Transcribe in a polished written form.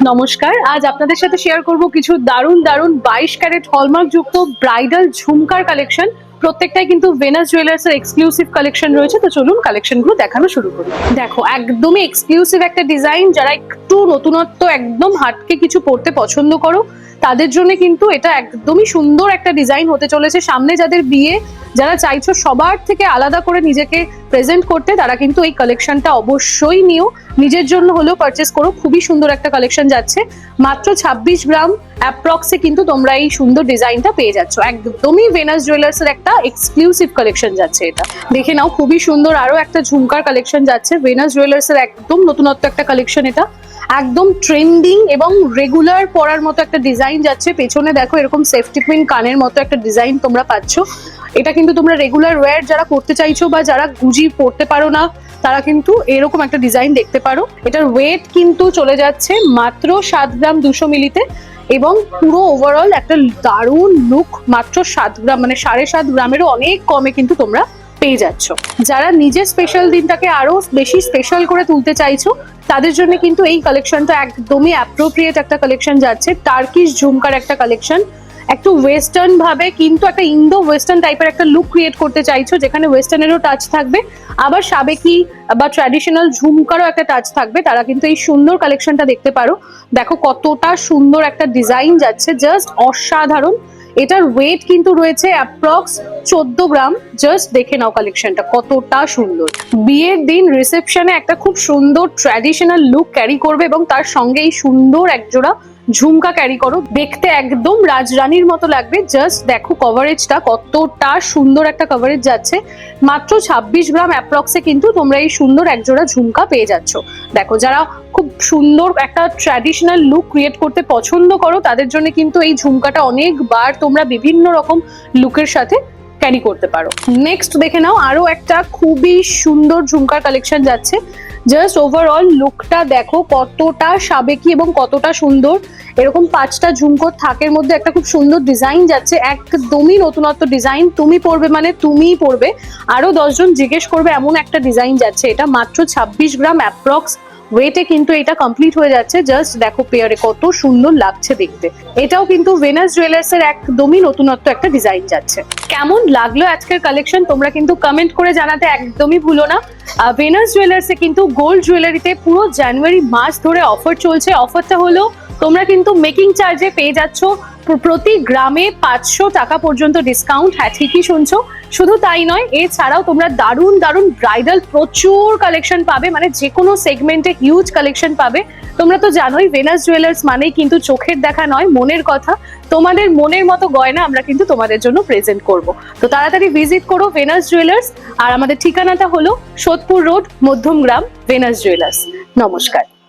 নমস্কার, আজ আপনাদের সাথে শেয়ার করব কিছু দারুণ দারুণ 22 ক্যারেট হলমার্ক যুক্ত ব্রাইডাল ঝুমকার কালেকশন। প্রত্যেকটাই কিন্তু ভেনাস জুয়েলার্স এর এক্সক্লুসিভ কালেকশন রয়েছে। তো চলুন কালেকশনগুলো দেখানো শুরু করি। দেখো, একদমই এক্সক্লুসিভ একটা ডিজাইন। যারা একটু নতুনত্ব, একদম হাটকে কিছু পড়তে পছন্দ করো, তাদের জন্য কিন্তু এটা একদমই সুন্দর একটা ডিজাইন হতে চলেছে। সামনে যাদের বিয়ে, যারা চাইছো সবার থেকে আলাদা করে নিজেকে প্রেজেন্ট করতে, তারা কিন্তু এই কালেকশনটা অবশ্যই নিও, নিজের জন্য হলেও পারচেস করো। খুবই সুন্দর একটা কালেকশন যাচ্ছে। মাত্র 26 গ্রাম অ্যাপ্রক্সে কিন্তু তোমরা এই সুন্দর ডিজাইনটা পেয়ে যাচ্ছ। একদমই ভেনাস জুয়েলার্স এর একটা এক্সক্লুসিভ কালেকশন যাচ্ছে। এটা দেখে নাও, খুবই সুন্দর আরো একটা ঝুমকার কালেকশন যাচ্ছে। ভেনাস জুয়েলার্স এর একদম নতুনত্ব একটা কালেকশন এটা। একদম ট্রেন্ডিং এবং রেগুলার পরার মতো একটা ডিজাইন যাচ্ছে। পেছনে দেখো, এরকম সেফটি পিন কানের মতো একটা ডিজাইন তোমরা পাচ্ছ। এটা কিন্তু তোমরা রেগুলার ওয়্যার যারা করতে চাইছো বা যারা গুজি পড়তে পারো না, তারা কিন্তু এরকম একটা ডিজাইন দেখতে পারো। এটার ওয়েট কিন্তু চলে যাচ্ছে মাত্র 7 গ্রাম 200 মিলিতে, এবং পুরো ওভারঅল একটা দারুণ লুক মাত্র 7 গ্রাম, মানে 7.5 গ্রামেরও অনেক কমে কিন্তু তোমরা পেয়ে যাচ্ছ। যারা নিজের স্পেশাল দিনটাকে আরো বেশি স্পেশাল করে তুলতে চাইছো, তাদের জন্য কিন্তু এই কালেকশনটা একদমই অ্যাপ্রোপ্রিয়েট একটা কালেকশন যাচ্ছে। টার্কিশ ঝুমকার একটা কালেকশন, একটু ওয়েস্টার্ন ভাবে কিন্তু একটা ইন্দো ওয়েস্টার্ন টাইপের একটা লুক ক্রিয়েট করতে চাইছো, যেখানে ওয়েস্টার্নেরও টাচ থাকবে, আবার সাবেকি বা ট্র্যাডিশনাল ঝুমকারও একটা টাচ থাকবে। তারা কিন্তু এই সুন্দর কালেকশনটা দেখতে পারো। দেখো কতটা সুন্দর একটা ডিজাইন যাচ্ছে, জাস্ট অসাধারণ। এটার ওয়েট কিন্তু রয়েছে অ্যাপ্রক্স 14 গ্রাম। জাস্ট দেখে নাও কালেকশনটা কতটা সুন্দর। বিয়ের দিন রিসেপশনে একটা খুব সুন্দর ট্র্যাডিশনাল লুক ক্যারি করবে, এবং তার সঙ্গে এই সুন্দর একজোড়া ঝুমকা ক্যারি করো, দেখতে একদম রাজরানীর মতো লাগবে। জাস্ট দেখো কভারেজটা কতটা সুন্দর একটা কভারেজ যাচ্ছে। মাত্র 26 গ্রাম অ্যাপ্রক্সে কিন্তু তোমরা এই সুন্দর একজোড়া ঝুমকা পেয়ে যাচ্ছ। দেখো, যারা খুব সুন্দর একটা ট্র্যাডিশনাল লুক ক্রিয়েট করতে পছন্দ করো, তাদের জন্য কিন্তু এই ঝুমকাটা অনেকবার তোমরা বিভিন্ন রকম লুকের সাথে ক্যারি করতে পারো। নেক্সট দেখে নাও, আরো একটা খুবই সুন্দর ঝুমকার কালেকশন যাচ্ছে। জাস্ট ওভারঅল লুকটা দেখো কতটা সাবেকি এবং কতটা সুন্দর। এরকম 5টা ঝুমকোর থাকের মধ্যে একটা খুব সুন্দর ডিজাইন যাচ্ছে, একদমই নতুনত্ব ডিজাইন। তুমি পরবে মানে তুমিই পরবে, আরো 10 জন জিজ্ঞেস করবে, এমন একটা ডিজাইন যাচ্ছে। এটা মাত্র 26 গ্রাম অ্যাপ্রক্স ওয়েটে কিন্তু এটা কমপ্লিট হয়ে যাচ্ছে। জাস্ট দেখো পেয়ারে কত সুন্দর লাগছে দেখতে। এটাও কিন্তু ভেনাস জুয়েলার্স এর একদমই নতুনত্ব একটা ডিজাইন যাচ্ছে। কেমন লাগলো আজকের কালেকশন তোমরা কিন্তু কমেন্ট করে জানাতে একদমই ভুলো না। ভেনাস জুয়েলার্স এ কিন্তু গোল্ড জুয়েলারিতে পুরো জানুয়ারি মাস ধরে অফার চলছে। অফারটা হলো, তোমরা কিন্তু মেকিং চার্জে পেয়ে যাচ্ছ প্রতি গ্রামে 500 টাকা পর্যন্ত ডিসকাউন্ট। হ্যাঁ, ঠিকই শুনছো। শুধু তাই নয়, এছাড়াও তোমরা দারুণ দারুণ ব্রাইডাল প্রচুর কালেকশন পাবে, মানে যে কোনো সেগমেন্টে হিউজ কালেকশন পাবে। তোমরা তো জানোই ভেনাস জুয়েলার্স মানেই কিন্তু চোখের দেখা নয়, মনের কথা। তোমাদের মনের মতো গয়না আমরা কিন্তু তোমাদের জন্য প্রেজেন্ট করব। তো তাড়াতাড়ি ভিজিট করো ভেনাস জুয়েলার্স। আর আমাদের ঠিকানাটা হলো Sodepur road, Madhyamgram, Venus jewellers. নমস্কার।